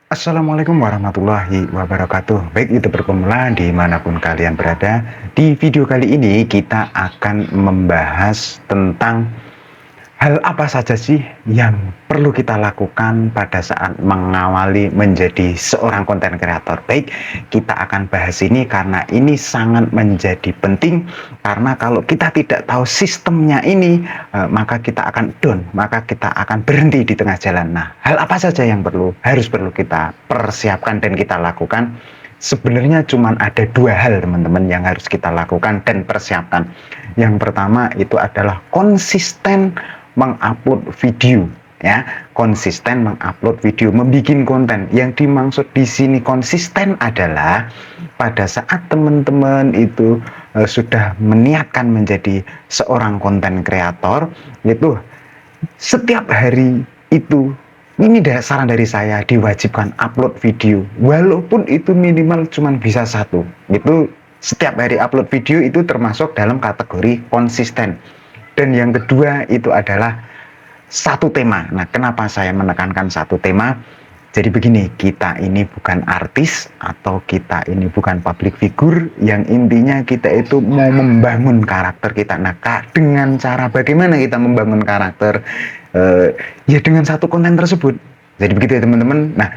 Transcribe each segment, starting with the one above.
Assalamualaikum warahmatullahi wabarakatuh. Baik itu pemula dimanapun kalian berada. Di video kali ini kita akan membahas tentang hal apa saja sih yang perlu kita lakukan pada saat mengawali menjadi seorang konten kreator. Baik, kita akan bahas ini karena ini sangat menjadi penting, karena kalau kita tidak tahu sistemnya ini, maka kita akan down, maka kita akan berhenti di tengah jalan. Nah, hal apa saja yang harus perlu kita persiapkan dan kita lakukan? Sebenarnya cuma ada dua hal teman-teman yang harus kita lakukan dan persiapkan. Yang pertama itu adalah konsisten mengupload video, ya, konsisten mengupload video, membuat konten. Yang dimaksud di sini konsisten adalah pada saat teman-teman itu sudah meniatkan menjadi seorang konten kreator, itu setiap hari itu, ini saran dari saya, diwajibkan upload video, walaupun itu minimal cuma bisa satu. Itu setiap hari upload video itu termasuk dalam kategori konsisten. Dan yang kedua itu adalah satu tema. Nah, kenapa saya menekankan satu tema? Jadi begini, kita ini bukan artis atau kita ini bukan public figure, yang intinya kita itu mau membangun karakter kita. Nah, dengan cara bagaimana kita membangun karakter? Ya dengan satu konten tersebut. Jadi begitu ya teman-teman. Nah,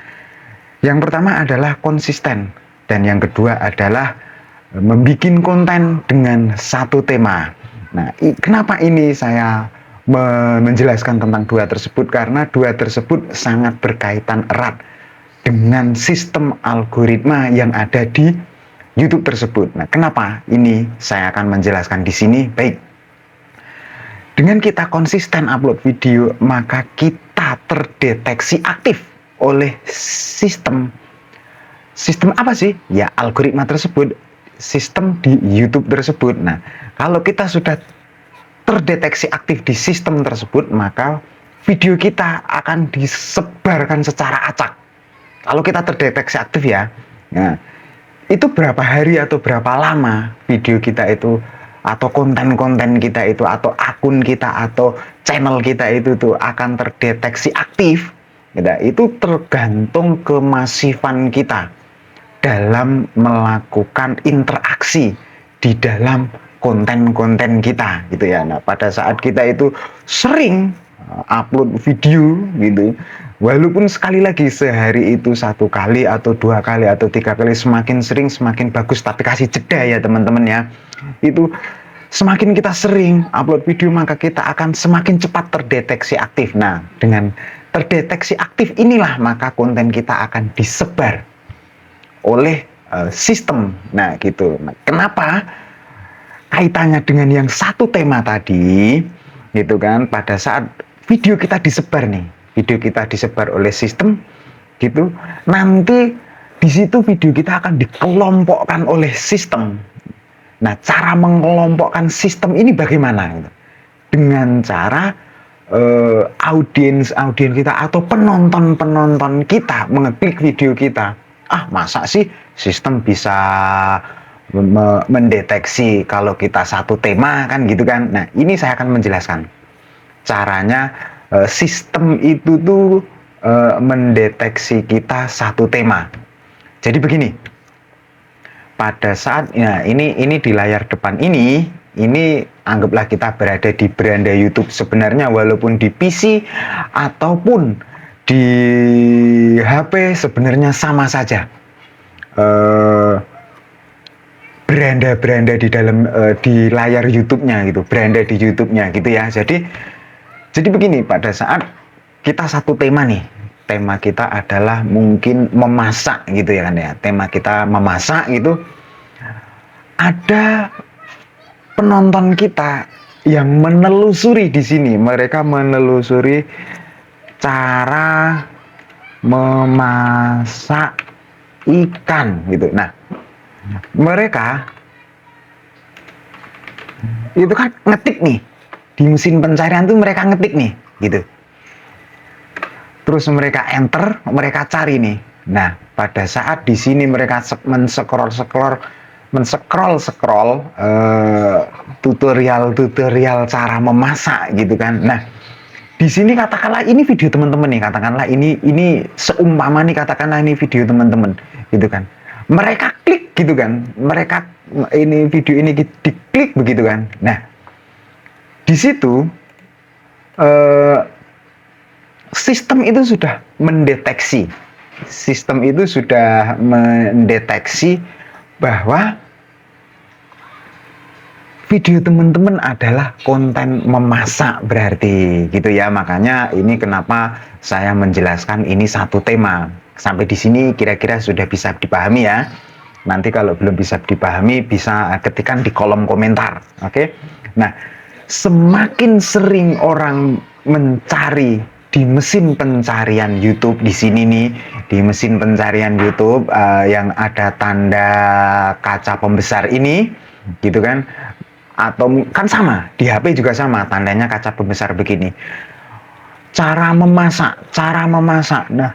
yang pertama adalah konsisten, dan yang kedua adalah membuat konten dengan satu tema. Nah, kenapa ini saya menjelaskan tentang dua tersebut? Karena dua tersebut sangat berkaitan erat dengan sistem algoritma yang ada di YouTube tersebut. Nah, kenapa ini saya akan menjelaskan di sini? Baik, dengan kita konsisten upload video, maka kita terdeteksi aktif oleh sistem. Sistem apa sih? Ya, algoritma tersebut, sistem di YouTube tersebut. Nah, kalau kita sudah terdeteksi aktif di sistem tersebut, maka video kita akan disebarkan secara acak. Kalau kita terdeteksi aktif ya, nah, itu berapa hari atau berapa lama video kita itu, atau konten-konten kita itu, atau akun kita, atau channel kita itu tuh akan terdeteksi aktif, itu tergantung kemasifan kita dalam melakukan interaksi di dalam konten-konten kita, gitu ya. Nah, pada saat kita itu sering upload video gitu, walaupun sekali lagi sehari itu satu kali atau dua kali atau tiga kali, semakin sering semakin bagus, tapi kasih jeda ya teman-teman ya. Itu semakin kita sering upload video, maka kita akan semakin cepat terdeteksi aktif. Nah, dengan terdeteksi aktif inilah maka konten kita akan disebar oleh sistem. Nah, gitu. Nah, kenapa kaitannya dengan yang satu tema tadi, gitu kan? Pada saat video kita disebar nih, video kita disebar oleh sistem, gitu. Nanti di situ video kita akan dikelompokkan oleh sistem. Nah, cara mengelompokkan sistem ini bagaimana? Gitu. Dengan cara audiens kita atau penonton kita mengeklik video kita. Ah, masa sih sistem bisa mendeteksi kalau kita satu tema, kan gitu kan. Nah, ini saya akan menjelaskan caranya. Sistem itu tuh mendeteksi kita satu tema. Jadi begini, pada saat ya, ini di layar depan ini anggaplah kita berada di beranda YouTube. Sebenarnya walaupun di PC ataupun di HP sebenarnya sama saja. Beranda di dalam di layar YouTube-nya gitu, beranda di YouTube-nya gitu ya. Jadi begini, pada saat kita satu tema nih, tema kita adalah mungkin memasak gitu ya kan ya. Tema kita memasak gitu. Ada penonton kita yang menelusuri di sini, mereka menelusuri cara memasak ikan gitu. Nah, mereka itu kan ngetik nih di mesin pencarian tuh, mereka ngetik nih gitu, terus mereka enter, mereka cari nih. Nah, pada saat di sini mereka men-scroll tutorial cara memasak gitu kan. Nah, di sini katakanlah ini video teman-teman nih, katakanlah ini seumpama nih, katakanlah ini video teman-teman gitu kan, mereka klik gitu kan, mereka ini video ini diklik begitu kan. Nah di situ sistem itu sudah mendeteksi bahwa video teman-teman adalah konten memasak berarti gitu ya. Makanya ini kenapa saya menjelaskan ini satu tema. Sampai di sini kira-kira sudah bisa dipahami ya. Nanti kalau belum bisa dipahami bisa ketikkan di kolom komentar. Oke. Nah, semakin sering orang mencari di mesin pencarian YouTube di sini nih, di mesin pencarian YouTube yang ada tanda kaca pembesar ini gitu kan, atau kan sama di HP juga sama tandanya kaca pembesar begini. Cara memasak. Nah,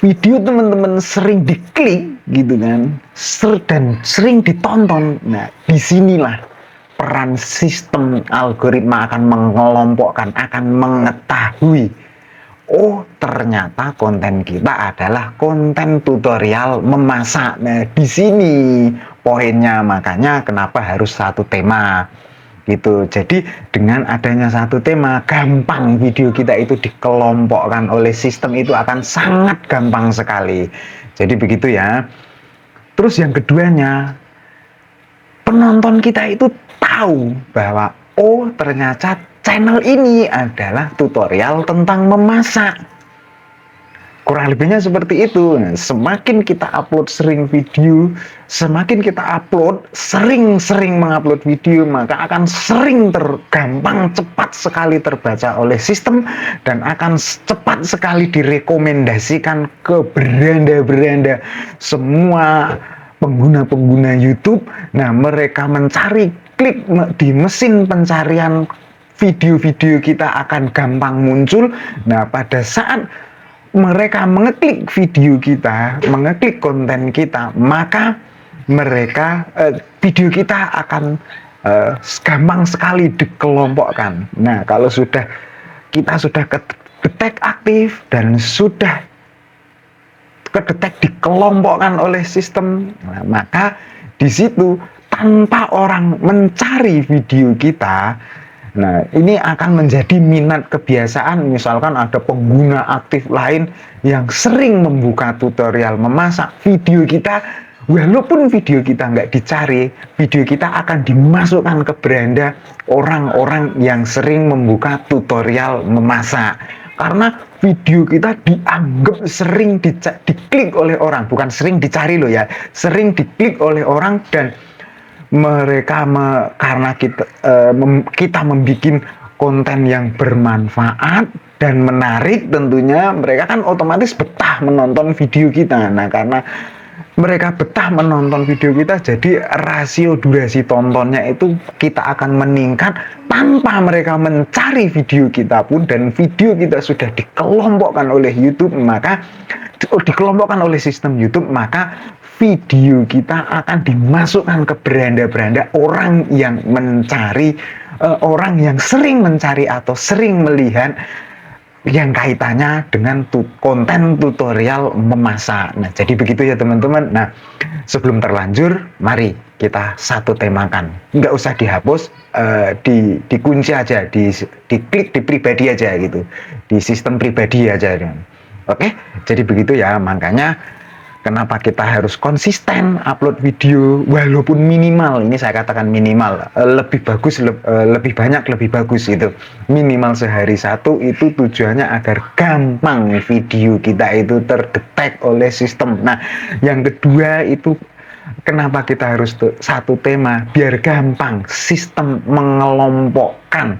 video teman-teman sering diklik gitu kan, dan sering ditonton. Nah, disinilah peran sistem algoritma akan mengelompokkan, akan mengetahui, oh ternyata konten kita adalah konten tutorial memasak. Nah, di sini poinnya, makanya kenapa harus satu tema gitu. Jadi dengan adanya satu tema, gampang video kita itu dikelompokkan oleh sistem, itu akan sangat gampang sekali. Jadi begitu ya. Terus yang keduanya, penonton kita itu tahu bahwa oh ternyata channel ini adalah tutorial tentang memasak. Kurang lebihnya seperti itu. Nah, semakin kita upload sering video, semakin kita upload sering-sering mengupload video, maka akan sering gampang cepat sekali terbaca oleh sistem dan akan cepat sekali direkomendasikan ke beranda-beranda semua pengguna-pengguna YouTube. Nah, mereka mencari, klik di mesin pencarian, video-video kita akan gampang muncul. Nah, pada saat mereka mengeklik video kita, mengeklik konten kita, maka mereka video kita akan gampang sekali dikelompokkan. Nah, kalau kita sudah kedetek aktif dan sudah kedetek dikelompokkan oleh sistem, nah, maka di situ tanpa orang mencari video kita, nah ini akan menjadi minat kebiasaan. Misalkan ada pengguna aktif lain yang sering membuka tutorial memasak, video kita, walaupun video kita nggak dicari, video kita akan dimasukkan ke beranda orang-orang yang sering membuka tutorial memasak. Karena video kita dianggap sering diklik oleh orang, bukan sering dicari loh ya, sering diklik oleh orang. Dan mereka karena kita membuat konten yang bermanfaat dan menarik, tentunya mereka kan otomatis betah menonton video kita. Nah, karena mereka betah menonton video kita, jadi rasio durasi tontonnya itu kita akan meningkat tanpa mereka mencari video kita pun. Dan video kita sudah dikelompokkan oleh YouTube, maka dikelompokkan oleh sistem YouTube, maka video kita akan dimasukkan ke beranda-beranda orang yang mencari, orang yang sering mencari atau sering melihat yang kaitannya dengan konten tutorial memasak. Nah, jadi begitu ya teman-teman. Nah, sebelum terlanjur, mari kita satu temakan. Nggak usah dihapus, dikunci aja, diklik di pribadi aja gitu, di sistem pribadi aja. Oke, jadi begitu ya. Makanya kenapa kita harus konsisten upload video, walaupun minimal, ini saya katakan minimal, lebih bagus, lebih banyak lebih bagus gitu. Minimal sehari satu, itu tujuannya agar gampang video kita itu terdetek oleh sistem. Nah, yang kedua itu kenapa kita harus satu tema, biar gampang sistem mengelompokkan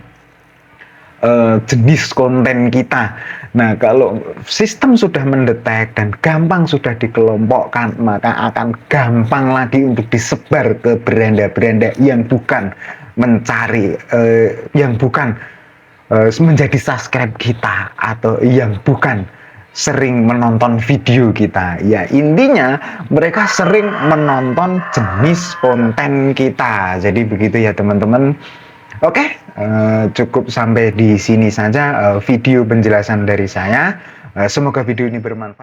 jenis konten kita. Nah, kalau sistem sudah mendetek dan gampang sudah dikelompokkan, maka akan gampang lagi untuk disebar ke beranda-beranda yang bukan mencari, yang bukan menjadi subscribe kita, atau yang bukan sering menonton video kita. Ya, intinya mereka sering menonton jenis konten kita. Jadi begitu ya teman-teman. Oke, cukup sampai di sini saja video penjelasan dari saya. Semoga video ini bermanfaat.